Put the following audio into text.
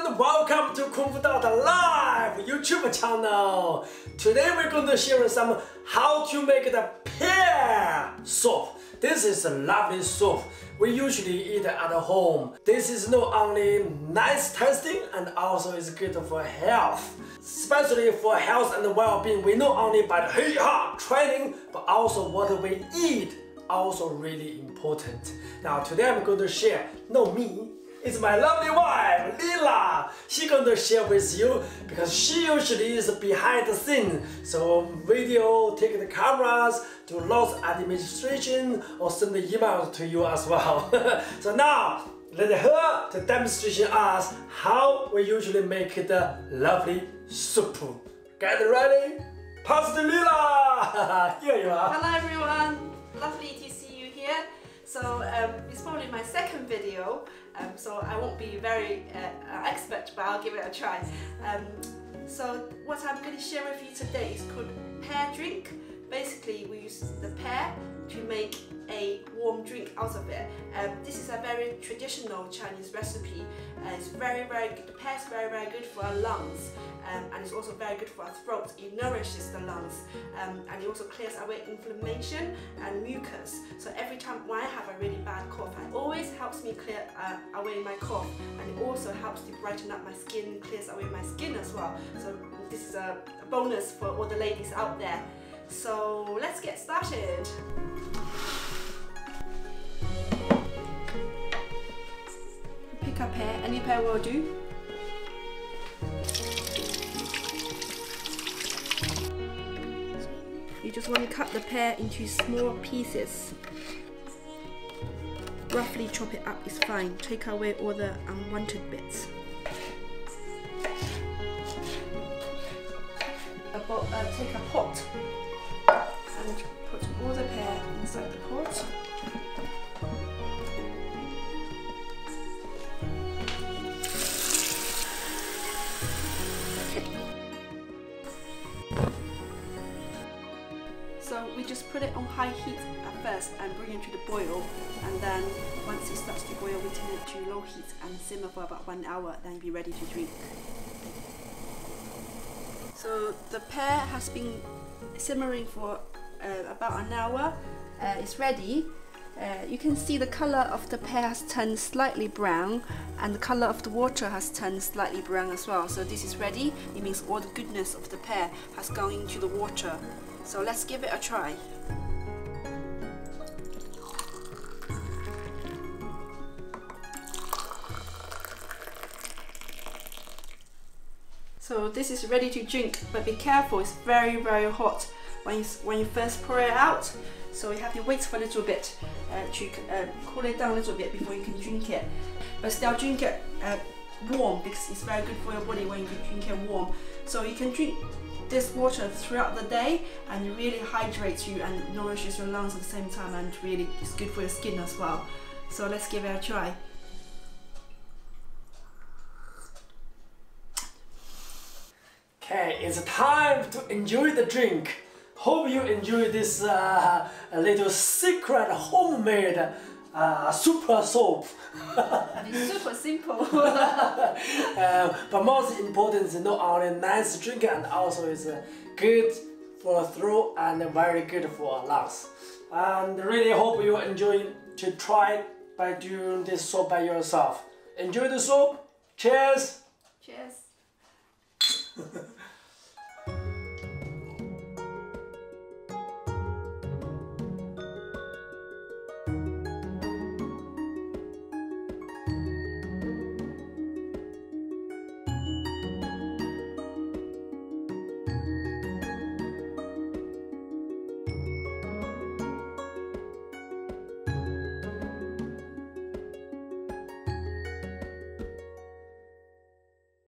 everyone, welcome to KUNGFU.LIFE YouTube channel. Today we're going to share some how to make the pear soup. This is a lovely soup we usually eat at home. This is not only nice tasting and also is good for health. Especially for health and well-being, we not only by the training, but also what we eat also really important. Now today I'm going to share, not me, it's my lovely wife, Lila. She's going to share with you because she usually is behind the scene. So video, take the cameras, do lots of administration or send the emails to you as well. So now, let her to demonstration us how we usually make the lovely soup. Get ready? Pass to Lila! Here you are. Hello everyone, lovely to see you here. So it's probably my second video, so I won't be very expert, but I'll give it a try. So what I'm going to share with you today is called pear drink. Basically we use the pear to make a warm drink out of it. This is a very traditional Chinese recipe. It's very good. The pear is very good for our lungs, and it's also very good for our throat. It nourishes the lungs, and it also clears away inflammation and mucus. So every time when I have a really bad cough, it always helps me clear away my cough, and it also helps to brighten up my skin, clears away my skin as well. So this is a bonus for all the ladies out there. So let's get started. Pick a pear, any pear will do. You just want to cut the pear into small pieces. Roughly chop it up is fine. Take away all the unwanted bits. Take a pot and put all the pear inside the pot. So we just put it on high heat at first and bring it to the boil, and then once it starts to boil we turn it to low heat and simmer for about 1 hour, then be ready to drink. So the pear has been simmering for about an hour. It's ready. You can see the color of the pear has turned slightly brown, and the color of the water has turned slightly brown as well. So this is ready. It means all the goodness of the pear has gone into the water. So let's give it a try. So this is ready to drink, but be careful, it's very hot when you first pour it out. So you have to wait for a little bit to cool it down a little bit before you can drink it. But still drink it warm, because it's very good for your body when you drink it warm. So you can drink this water throughout the day, and it really hydrates you and nourishes your lungs at the same time, and really is good for your skin as well. So let's give it a try. Okay, it's time to enjoy the drink. Hope you enjoy this little secret homemade super soup. And it's super simple. But most important is not only nice drink, and also is good for the throat and very good for our lungs. And really hope you enjoy to try by doing this soup by yourself. Enjoy the soup. Cheers. Cheers.